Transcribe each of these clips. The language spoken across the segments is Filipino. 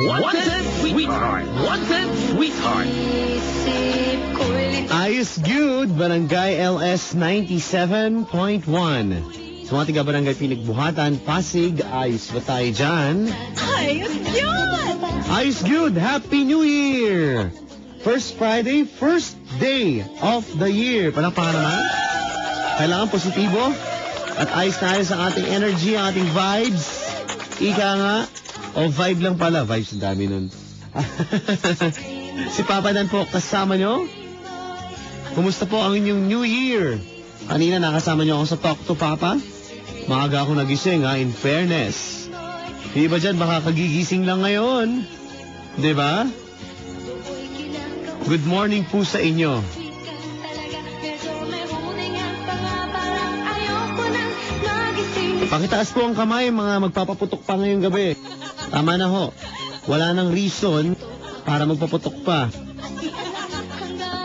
Wanted Sweetheart. Wanted Sweetheart. Ayos Good, Barangay LS 97.1. Sa mga tiga Barangay Pinagbuhatan, Pasig, ayos ba tayo dyan? Ayos yun! Ayos Good, Happy New Year! First Friday, first day of the year. Palakpakan naman. Kailangan positibo at ayos na ayos ang ating energy, ang ating vibes. Ika nga, o vibe lang pala, vibes ang dami nun. Si Papa Dan po, kasama nyo? Kumusta po ang inyong New Year? Kanina nakasama nyo ako sa Talk to Papa. Maaga ako nagising ha, in fairness. Di ba dyan, baka kagigising lang ngayon? Di ba? Good morning po sa inyo. Pakitaas po ang kamay, mga magpapaputok pa ngayong gabi. Tama na ho. Wala nang reason para magpaputok pa.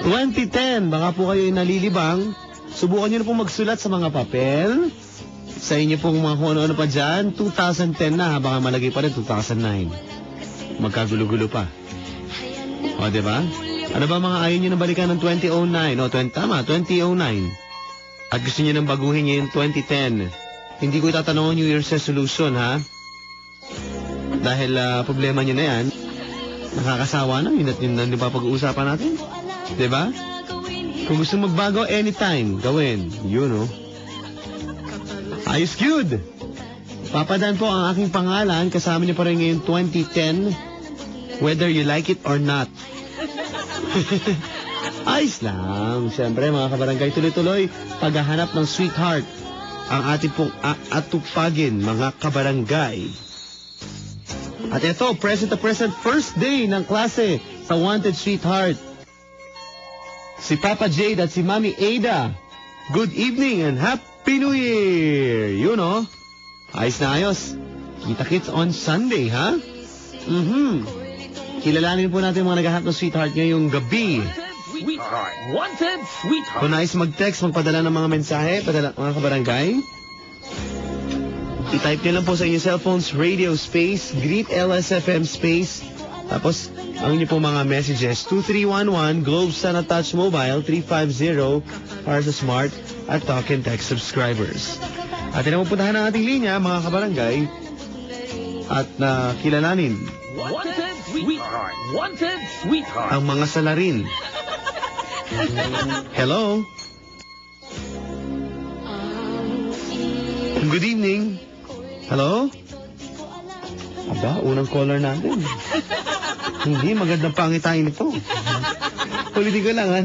2010, baka po kayo nalilibang. Subukan nyo na pong magsulat sa mga papel. Sa inyo pong mga kung ano-ano pa dyan. 2010 na, baka malagay pa rin 2009. Magkagulo-gulo pa. O, diba? Ano ba mga ayaw nyo na balikan ng 2009? O, 2009. At gusto nyo nang baguhin nyo yung 2010. Hindi ko itatanong New Year's resolution, ha? Dahil problema nyo na yan. Nakakasawa na, yun at yun na pag-uusapan natin. Diba? Kung gusto magbago, anytime, gawin. Yun, no? Ayos Good! Papadan po ang aking pangalan. Kasama niyo pa rin ngayon 2010. Whether you like it or not. Ayos lang. Siyempre, mga kabarangay, tuloy-tuloy paghahanap ng sweetheart. Ang ating pong atupagin, mga kabarangay. At ito, present to present, first day ng klase sa Wanted Sweetheart. Si Papa Jade at si Mami Ada. Good evening and Happy New Year! You know, ayos na ayos. Kita-kits on Sunday, ha? Kilalanin po natin mga naghahanap ng sweetheart ngayong gabi. Sweetheart. Wanted Sweetheart. Kung nais mag-text, magpadala ng mga mensahe, padala mga kabarangay. I-type nyo lang po sa inyong cellphones, radio space, greet LSFM space. Tapos, ang inyo po mga messages, 2311, Globe Sana Touch Mobile, 350, para sa Smart at Talk and Text subscribers. At inapupuntahan ang ating linya, mga kabarangay, at kilalanin Wanted Sweetheart. Wanted Sweetheart. ang mga salarin. Hello? Good evening. Hello? Aba, unang caller natin. Hindi, magandang pangitain ito. Ulitin ko lang ha,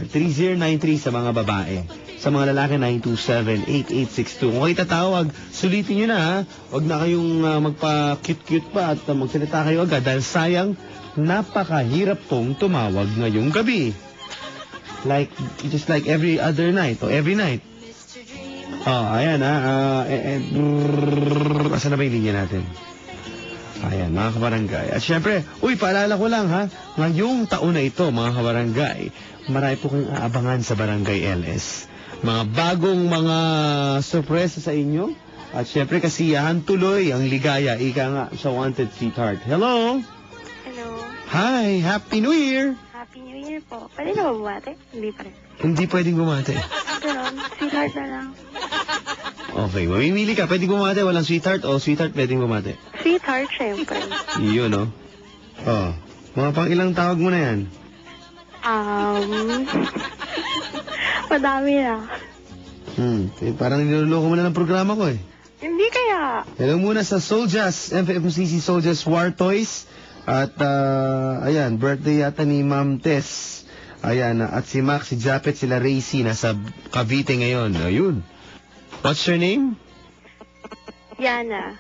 924-3093 sa mga babae. Sa mga lalaki, 927-8862. Kung kayo tatawag, sulitin nyo na ha. Huwag na kayong magpa-cute-cute pa at magsalita kayo agad dahil sayang, napakahirap pong tumawag ngayong gabi. Just like every other night o every night. Ayan ha. Asan na ba yung linya natin? Ayan, mga kabarangay. At syempre, paalala ko lang ha, ngayong taon na ito, mga kabarangay, marami po kayong aabangan sa Barangay LS. Mga bagong mga sorpresa sa inyo. At syempre, kasiyahan tuloy ang ligaya, ika nga, sa Wanted Sweetheart. Hello? Hello. Hi, Happy New Year! Happy New Year po. Pwede na ba bumate? Hindi pa rin. Hindi pwedeng bumate. Ganun, sweetheart na lang. Okay, mamimili ka. Pwedeng bumate, walang sweetheart o sweetheart pwedeng bumate? Sweetheart, syempre. Yun, no? Mga pang ilang tawag mo na yan? Madami na. Parang niloloko mo na ng programa ko eh. Hindi kaya. Hello muna sa Soljas, FFMCC Soljas War Toys. At, ayan, birthday yata ni Ma'am Tess. Ayan, at si Max, si Japet, sila Racy, nasa Cavite ngayon. Ayun. What's your name? Yana.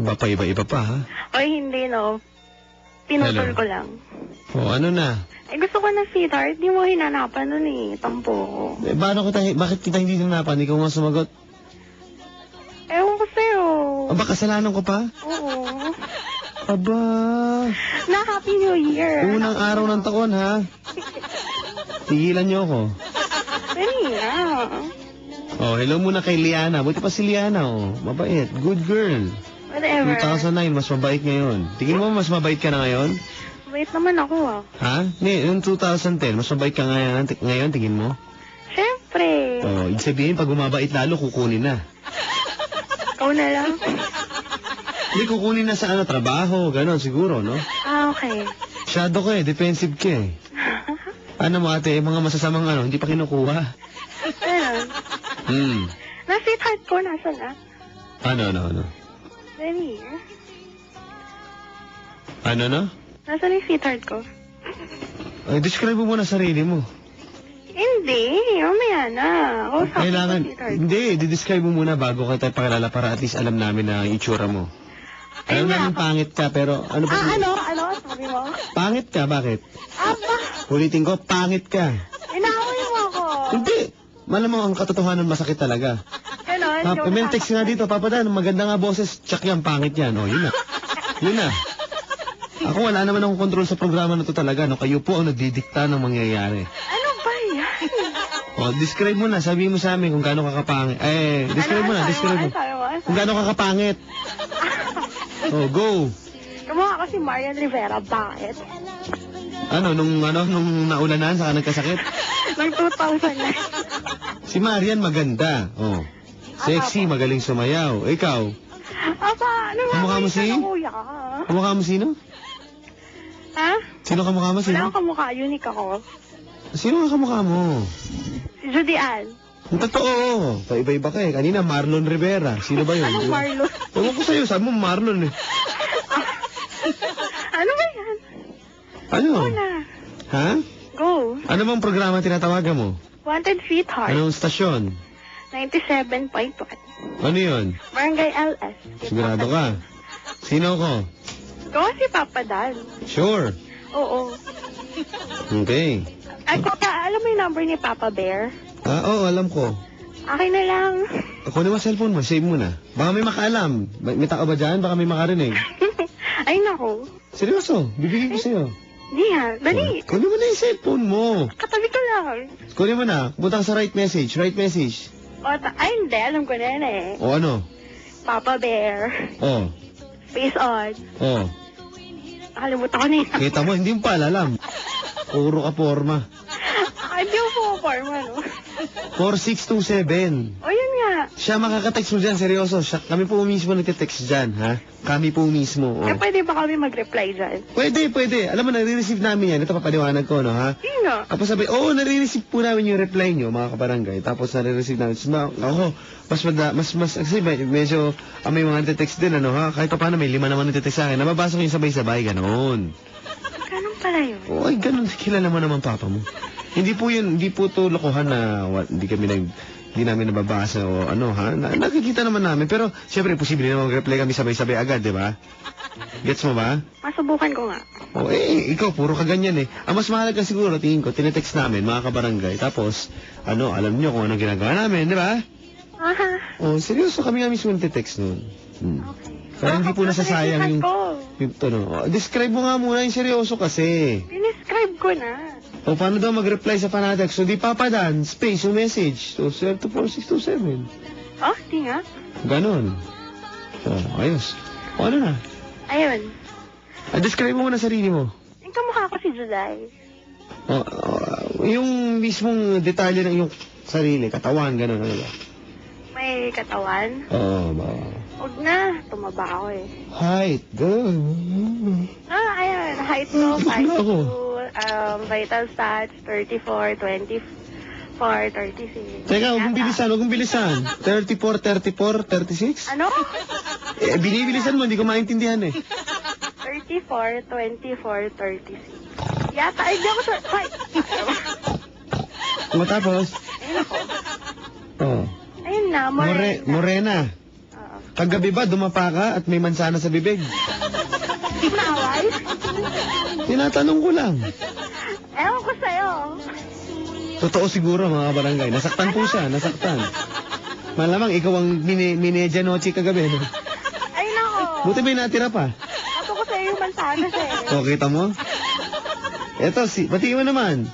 Ba pa iba-iba pa, ha? Oy, hindi no. Pinutol Hello. ko lang. Ano na? Gusto ko na sweetheart. Di mo hinanapan nun eh. Tampo ko. Bakit kita hindi nanapan? Ikaw nga sumagot. Ewan ko sa'yo. Aba, kasalanan ko pa? Oo. Aba. Na Happy New Year. Unang araw ng taon, ha? Tigilan niyo ako. Dali na. Hello muna kay Liana. Buti pa si Liana, Mabait. Good girl. Whatever. 2009, mas mabait ngayon. Tingin mo mas mabait ka na ngayon? Wait naman ako ah. Ha? Hindi, yung 2010, mas mabait ka ngayon, tingin mo? Siyempre. Oh, ibig sabihin, pag bumabait lalo, kukunin na. Ikaw na lang. Hindi, kukunin na sa trabaho, gano'n siguro, no? Ah, okay. Shadow ka defensive ka eh. Ano mo ate, mga masasamang hindi pa kinukuha. Ayun. Na-sweetheart ko, nasa na? Ano? Ready? Ano? Nasa na yung sweetheart ko? Ay, describe mo muna sarili mo. Hindi, mamaya na. Kailangan, hindi, di-describe mo muna bago kita pakilala para at least alam namin na yung itsura mo. Alam namin pangit ka, pero ano ba? Ano? Sabi mo? Pangit ka, bakit? Aba, Ulitin ko, pangit ka. inaaway mo ako. Hindi. Malamang ang katotohanan masakit talaga. Ganon. May text nga dito, Papa Dan, maganda nga boses, tsak yan, pangit yan. O, yun na. Yun na. Ako wala naman akong control sa programa na to talaga. No? Kayo po ang nagdidikta ng mangyayari. Ano ba yan? O, describe mo na. Sabi mo sa amin kung gaano ka kapangit. Describe mo na. Describe mo. Kung gaano ka kapangit. Oh, go. Kumukha ko si Marian Rivera. Bakit? Nung naulanan, saka nagkasakit? Nung 2000 na. Si Marian maganda. Oh. Sexy, magaling sumayaw. Ikaw? Aba, ano ba? Kamukha mo si? Kuya. Kamukha mo sino? Ha? Sino kamukha mo? Wala Sino? akong kamukha. Unique ako. Sino ang kamukha mo? Si Judy Ann. Ang totoo. Paiba-iba ka eh. Kanina, Marlon Rivera. Sino ba yun? Anong Marlon? Ewan ko sa'yo. Sabi mo Marlon eh. Ano ba yan? Ano? Go na. Ha? Go. Ano bang programa tinatawagan mo? Wanted Sweetheart. Anong stasyon? 97.1. Ano yun? Barangay LS. Sigurado ka? Sino ko? Go si Papa Dan. Sure. Oo. Okay. Ay, alam mo yung number ni Papa Bear? Oo, alam ko. Akin na lang. Kunin mo cellphone mo, save mo na. Baka may makaalam. May tao ba dyan? Baka may makarinig. Ay, naku. Seryoso, bibigay ko sa'yo. Di ha. Dali. Kunin mo na yung cellphone mo. Katabi ko lang. Kunin mo na. Punta ka sa right message. Right message. Ay, hindi. Alam ko na yan eh. O ano? Papa Bear. O. Face on. O. Nakalimutan ko na yun. Kita mo, hindi mo pa alam. Puro ka forma. Hindi mo po forma, no? 4627. O, yun nga. Siya makaka-text mo dyan, seryoso. Kami po mismo nagte-text dyan, ha? Kami po mismo. Eh, pwede ba kami mag-reply dyan? Pwede. Alam mo, nare-receive namin yan. Ito papaliwanag ko, no, ha? Yun nga. Tapos sabi, nare-receive po namin yung reply nyo, mga kabarangay. Tapos nare-receive namin. Ako, kasi medyo, may mga nagte-text din, ano, ha? Kahit pa paano, may 5 naman nagte-text sa akin. Nababasa ko yung sabay-sabay, ganoon. Ganun pala yun. Ay, ganun. Kilala mo naman papa mo. Hindi po to lokohan na hindi namin nababasa o ano, ha? Nakikita naman namin. Pero, siyempre, posible na mag-reply kami sabay-sabay agad, di ba? Gets mo ba? Masubukan ko nga. Ikaw, puro ka ganyan eh. Ang mas mahalaga siguro, tingin ko, tinetext namin, mga kabarangay. Tapos, alam nyo kung anong ginagawa namin, di ba? Aha. Seryoso, kami nga mismo nagtitext nun. Okay. Kaya hindi po nasasayang ko. Describe mo nga muna yung seryoso kasi. Dinescribe ko na. Paano daw mag-reply sa Panatex? So, di Papa Dan, space yung message. So, 724-627. Di nga. Ganon. Ayos. Ano na? Ayun. Describe mo muna sarili mo. Yung kamukha ko si Juday. Yung mismong detalye ng iyong sarili, katawan, ganon, ano ba? May katawan. Ba? Huwag na. Tumaba ako eh. Height, girl. Ayun. Height ko, Wala ako. 5'2", vital stats, 34, 24, 36. Teka, huwag mong bilisan. 34, 36? Ano? Binibilisan mo, hindi ko maintindihan eh. 34, 24, 36. Yata, ay, di ako sa... Ay! Matapos? Ayun na, Morena. Kagabi ba, dumapa ka at may mansana sa bibig? Naway? Tinatanong ko lang. Ewan ko sa'yo. Totoo siguro, mga barangay. Nasaktan po siya, nasaktan. Malamang ikaw ang minedya noche kagabi. No? Ay, nako. Buti may natira pa. Ako ko sa'yo yung mansanas eh. O, kita mo? Eto, batiin mo naman.